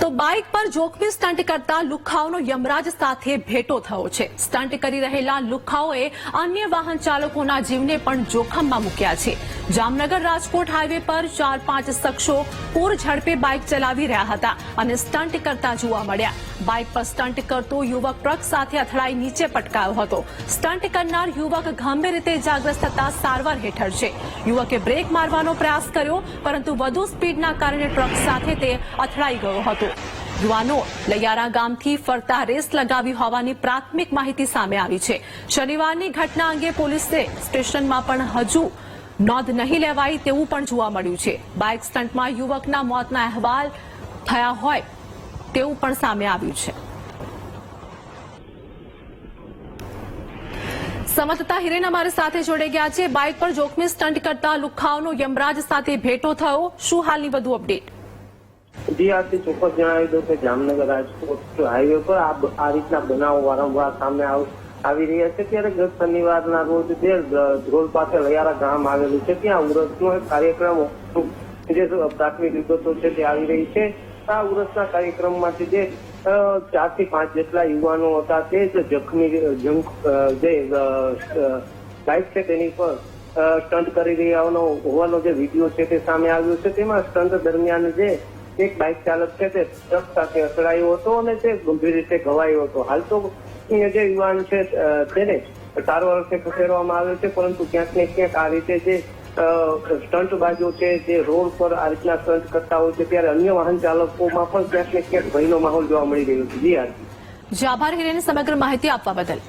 તો બાઇક પર જોખમી સ્ટન્ટ કરતા લુખ્ખાઓનો યમરાજ સાથે ભેટો થયો છે। સ્ટન્ટ કરી રહેલા લુખ્ખાઓએ અન્ય વાહન ચાલકોના જીવને પણ જોખમમાં મૂક્યા છે। જામનગર રાજકોટ હાઈવે પર 4-5 શખ્સો પૂર ઝડપે બાઇક ચલાવી રહ્યા હતા અને સ્ટન્ટ કરતા જોવા મળ્યા। બાઇક પર સ્ટન્ટ કરતો યુવક ટ્રક સાથે અથડાઈ નીચે પટકાયો હતો। સ્ટન્ટ કરનાર યુવક ગંભીર રીતે ઇજાગ્રસ્ત થતા સારવાર હેઠળ છે। યુવકે બ્રેક મારવાનો પ્રયાસ કર્યો પરંતુ વધુ સ્પીડના કારણે ટ્રક સાથે તે અથડાઈ ગયો હતો। યુવાનો લૈયારા ગામથી ફરતા રેસ લગાવી હોવાની પ્રાથમિક માહિતી સામે આવી છે। શનિવારની ઘટના અંગે પોલીસે સ્ટેશનમાં પણ હજુ નોંધ નહીં લેવાઈ તેવું પણ જોવા મળ્યું છે। બાઇક સ્ટન્ટમાં યુવકના મોતના અહેવાલ થયા હોય તેવું પણ સામે આવ્યું છે। સંવાદદાતા હિરેન અમારી સાથે જોડાઈ ગયા છે। બાઇક પર જોખમી સ્ટન્ટ કરતા લુખ્ખાઓનો યમરાજ સાથે ભેટો થયો, શું હાલની વધુ અપડેટ? જી આપથી ચોક્કસ જણાવી દઉં કે જામનગર રાજકોટ હાઈવે પર આ રીતના બનાવો વારંવાર સામે આવી રહ્યા છે। ત્યારે ગત શનિવારના રોજ જે ધ્રોલ પાસે લૈયારા ગામ આવેલું છે ત્યાં ઉરસનો એક કાર્યક્રમ જે પ્રાથમિક વિગતો છે તે આવી રહી છે। આ ઉરસના કાર્યક્રમમાંથી જે 4 થી 5 જેટલા યુવાનો હતા તે જખમી જે બાઇક છે તેની પર સ્ટન્ટ કરી રહ્યા હોવાનો જે વિડીયો છે તે સામે આવ્યો છે। તેમાં સ્ટન્ટ દરમિયાન જે એક બાઇક ચાલક છે તે ટ્રક સાથે અથડાયો હતો અને તે ગંભીર રીતે ઘવાયો હતો। હાલ તો જે યુવાન છે તેને સારવાર અર્થે ખસેડવામાં આવ્યો છે, પરંતુ ક્યાંક ને ક્યાંક આ રીતે જે સ્ટન્ટબાજો છે જે રોડ પર આ રીતના સ્ટન્ટ કરતા હોય છે ત્યારે અન્ય વાહન ચાલકોમાં પણ ક્યાંક ને ક્યાંક ભયનો માહોલ જોવા મળી રહ્યો છે। જી આભાર હિરેન સમગ્ર માહિતી આપવા બદલ।